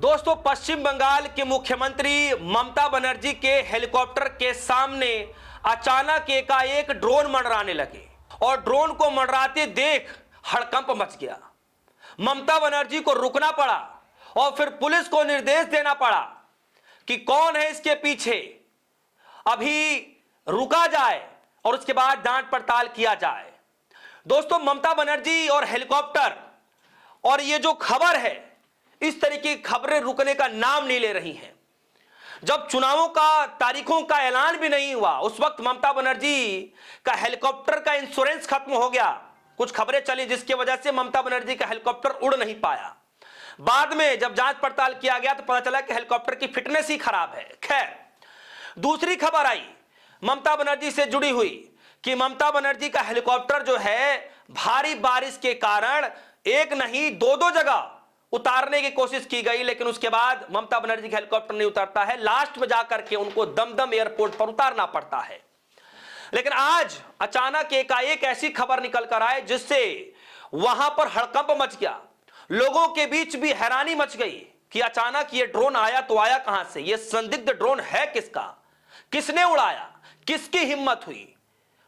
दोस्तों, पश्चिम बंगाल के मुख्यमंत्री ममता बनर्जी के हेलीकॉप्टर के सामने अचानक एकाएक ड्रोन मंडराने लगे और ड्रोन को मंडराते देख हड़कंप मच गया। ममता बनर्जी को रुकना पड़ा और फिर पुलिस को निर्देश देना पड़ा कि कौन है इसके पीछे, अभी रुका जाए और उसके बाद जांच पड़ताल किया जाए। दोस्तों, ममता बनर्जी और हेलीकॉप्टर और ये जो खबर है, इस तरीके की खबरें रुकने का नाम नहीं ले रही हैं। जब चुनावों का तारीखों का ऐलान भी नहीं हुआ, उस वक्त ममता बनर्जी का हेलीकॉप्टर का इंश्योरेंस खत्म हो गया। कुछ खबरें चली जिसकी वजह से ममता बनर्जी का हेलीकॉप्टर उड़ नहीं पाया। बाद में जब जांच पड़ताल किया गया तो पता चला कि हेलीकॉप्टर की फिटनेस ही खराब है। खैर, दूसरी खबर आई ममता बनर्जी से जुड़ी हुई कि ममता बनर्जी का हेलीकॉप्टर जो है भारी बारिश के कारण एक नहीं दो जगह उतारने की कोशिश की गई, लेकिन उसके बाद ममता बनर्जी का हेलीकॉप्टर नहीं उतरता है। लास्ट में जाकर के उनको दमदम एयरपोर्ट पर उतारना पड़ता है। लेकिन आज अचानक एकाएक ऐसी खबर निकल कर आए जिससे वहां पर हड़कंप मच गया। लोगों के बीच भी हैरानी मच गई कि अचानक ये ड्रोन आया तो आया कहां से, ये संदिग्ध ड्रोन है किसका, किसने उड़ाया, किसकी हिम्मत हुई।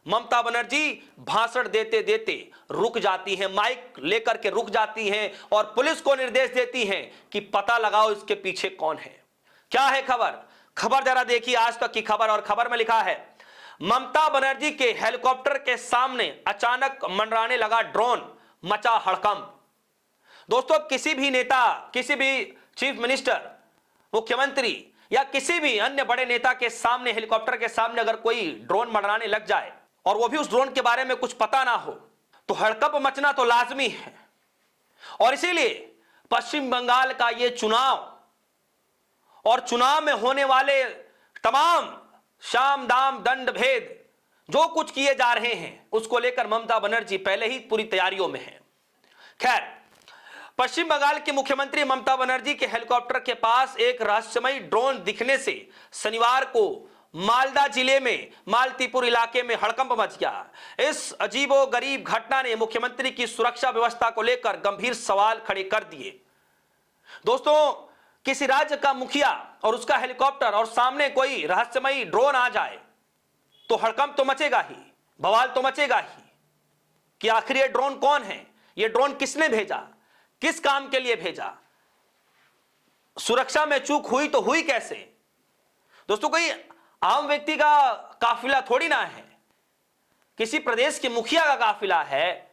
ममता बनर्जी भाषण देते देते रुक जाती हैं, माइक लेकर के रुक जाती हैं और पुलिस को निर्देश देती हैं कि पता लगाओ इसके पीछे कौन है। क्या है खबर जरा देखिए आज तक की खबर। और खबर में लिखा है, ममता बनर्जी के हेलीकॉप्टर के सामने अचानक मंडराने लगा ड्रोन, मचा हड़कंप। दोस्तों, किसी भी नेता, किसी भी चीफ मिनिस्टर, मुख्यमंत्री या किसी भी अन्य बड़े नेता के सामने, हेलीकॉप्टर के सामने अगर कोई ड्रोन मंडराने लग जाए और वो भी उस ड्रोन के बारे में कुछ पता ना हो तो हड़कंप मचना तो लाजमी है। और इसीलिए पश्चिम बंगाल का ये चुनाव और चुनाव में होने वाले तमाम शाम दाम दंड भेद जो कुछ किए जा रहे हैं, उसको लेकर ममता बनर्जी पहले ही पूरी तैयारियों में है। खैर, पश्चिम बंगाल के मुख्यमंत्री ममता बनर्जी के हेलीकॉप्टर के पास एक रहस्यमयी ड्रोन दिखने से शनिवार को मालदा जिले में मालतीपुर इलाके में हड़कंप मच गया। इस अजीबोगरीब घटना ने मुख्यमंत्री की सुरक्षा व्यवस्था को लेकर गंभीर सवाल खड़े कर दिए। दोस्तों, किसी राज्य का मुखिया और उसका हेलीकॉप्टर और सामने कोई रहस्यमयी ड्रोन आ जाए तो हड़कंप तो मचेगा ही, बवाल तो मचेगा ही कि आखिर ये ड्रोन कौन है, ये ड्रोन किसने भेजा, किस काम के लिए भेजा, सुरक्षा में चूक हुई तो हुई कैसे। दोस्तों, कोई आम व्यक्ति का काफिला थोड़ी ना है, किसी प्रदेश के मुखिया का काफिला है,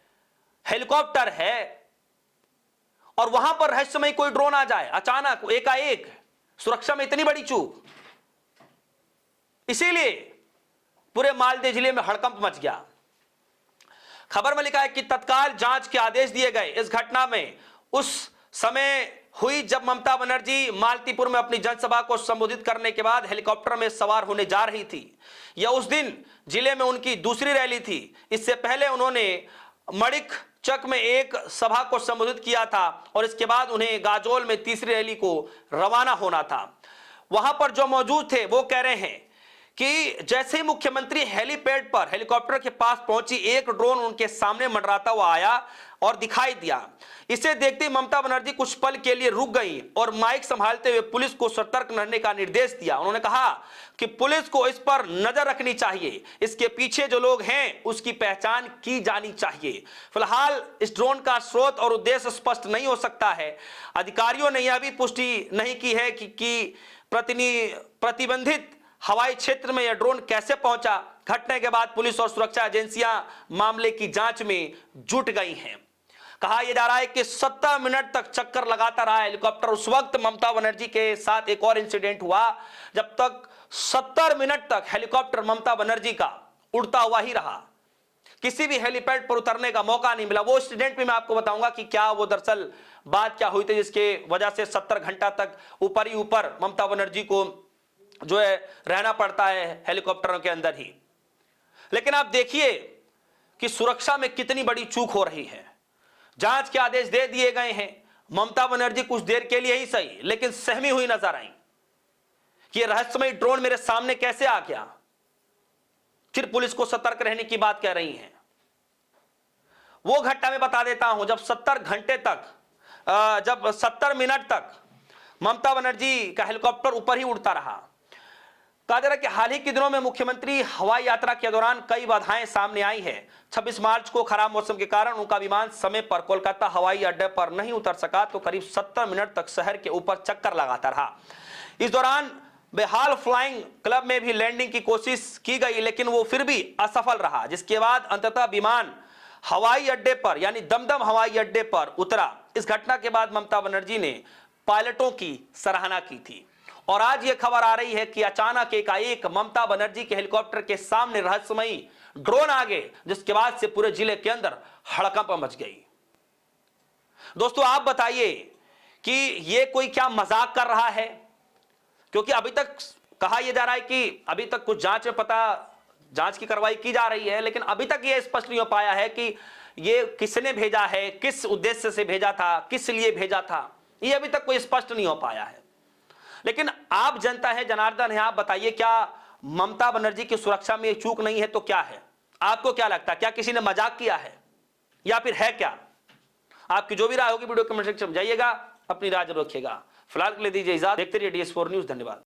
हेलीकॉप्टर है और वहां पर रहस्यमय कोई ड्रोन आ जाए अचानक एकाएक, सुरक्षा में इतनी बड़ी चूक। इसीलिए पूरे मालदह जिले में हड़कंप मच गया। खबर में लिखा है कि तत्काल जांच के आदेश दिए गए। इस घटना में उस समय हुई जब ममता बनर्जी मालतीपुर में अपनी जनसभा को संबोधित करने के बाद हेलीकॉप्टर में सवार होने जा रही थी। यह उस दिन जिले में उनकी दूसरी रैली थी। इससे पहले उन्होंने मणिक चक में एक सभा को संबोधित किया था और इसके बाद उन्हें गाजोल में तीसरी रैली को रवाना होना था। वहां पर जो मौजूद थे वो कह रहे हैं कि जैसे ही मुख्यमंत्री हेलीपैड पर हेलीकॉप्टर के पास पहुंची, एक ड्रोन उनके सामने मंडराता हुआ आया और दिखाई दिया। इसे देखते ही ममता बनर्जी कुछ पल के लिए रुक गई और माइक संभालते हुए पुलिस को सतर्क रहने का निर्देश दिया। उन्होंने कहा कि पुलिस को इस पर नजर रखनी चाहिए, इसके पीछे जो लोग हैं उसकी पहचान की जानी चाहिए। फिलहाल इस ड्रोन का स्रोत और उद्देश्य स्पष्ट नहीं हो सकता है। अधिकारियों ने यह भी पुष्टि नहीं की है कि प्रतिबंधित हवाई क्षेत्र में यह ड्रोन कैसे पहुंचा। घटना के बाद पुलिस और सुरक्षा एजेंसियां मामले की जांच में जुट गई हैं। कहा यह जा रहा है कि 70 मिनट तक चक्कर लगाता रहा हेलीकॉप्टर। उस वक्त ममता बनर्जी के साथ एक और इंसिडेंट हुआ जब तक 70 मिनट तक हेलीकॉप्टर ममता बनर्जी का उड़ता हुआ ही रहा, किसी भी हेलीपैड पर उतरने का मौका नहीं मिला। वो इंसिडेंट भी मैं आपको बताऊंगा कि क्या वो दरअसल बात क्या हुई थी जिसके वजह से 70 घंटा तक ऊपर ही ऊपर ममता बनर्जी को जो है रहना पड़ता है हेलीकॉप्टरों के अंदर ही। लेकिन आप देखिए कि सुरक्षा में कितनी बड़ी चूक हो रही है। जांच के आदेश दे दिए गए हैं। ममता बनर्जी कुछ देर के लिए ही सही लेकिन सहमी हुई नजर आई कि यह रहस्यमय ड्रोन मेरे सामने कैसे आ गया। फिर पुलिस को सतर्क रहने की बात कह रही हैं। वो घटना मैं बता देता हूं जब 70 मिनट तक ममता बनर्जी का हेलीकॉप्टर ऊपर ही उड़ता रहा। कहा जा रहा है कि हाल ही के दिनों में मुख्यमंत्री हवाई यात्रा के दौरान कई बाधाएं सामने आई हैं। 26 मार्च को खराब मौसम के कारण उनका विमान समय पर कोलकाता हवाई अड्डे पर नहीं उतर सका, तो करीब 70 मिनट तक शहर के ऊपर चक्कर लगाता रहा। इस दौरान बेहाल फ्लाइंग क्लब में भी लैंडिंग की कोशिश की गई, लेकिन वो फिर भी असफल रहा, जिसके बाद अंततः विमान हवाई अड्डे पर यानी दमदम हवाई अड्डे पर उतरा। इस घटना के बाद ममता बनर्जी ने पायलटों की सराहना की थी और आज यह खबर आ रही है कि अचानक एकाएक ममता बनर्जी के हेलीकॉप्टर के सामने रहस्यमयी ड्रोन आ गए, जिसके बाद से पूरे जिले के अंदर हड़कंप मच गई। दोस्तों, आप बताइए कि यह कोई क्या मजाक कर रहा है? क्योंकि अभी तक कहा यह जा रहा है कि अभी तक कुछ जांच की कार्रवाई की जा रही है, लेकिन अभी तक यह स्पष्ट नहीं हो पाया है कि यह किसने भेजा है, किस उद्देश्य से भेजा था, किस लिए भेजा था, यह अभी तक कोई स्पष्ट नहीं हो पाया है। लेकिन आप जनता है, जनार्दन है, आप बताइए, क्या ममता बनर्जी की सुरक्षा में चूक नहीं है तो क्या है? आपको क्या लगता है, क्या किसी ने मजाक किया है या फिर है क्या? आपकी जो भी राय होगी वीडियो कमेंट सेक्शन में जाइएगा, अपनी राय जरूर रखिएगा। फिलहाल के लिए दीजिए इजाजत। देखते रहिए DS4 न्यूज। धन्यवाद।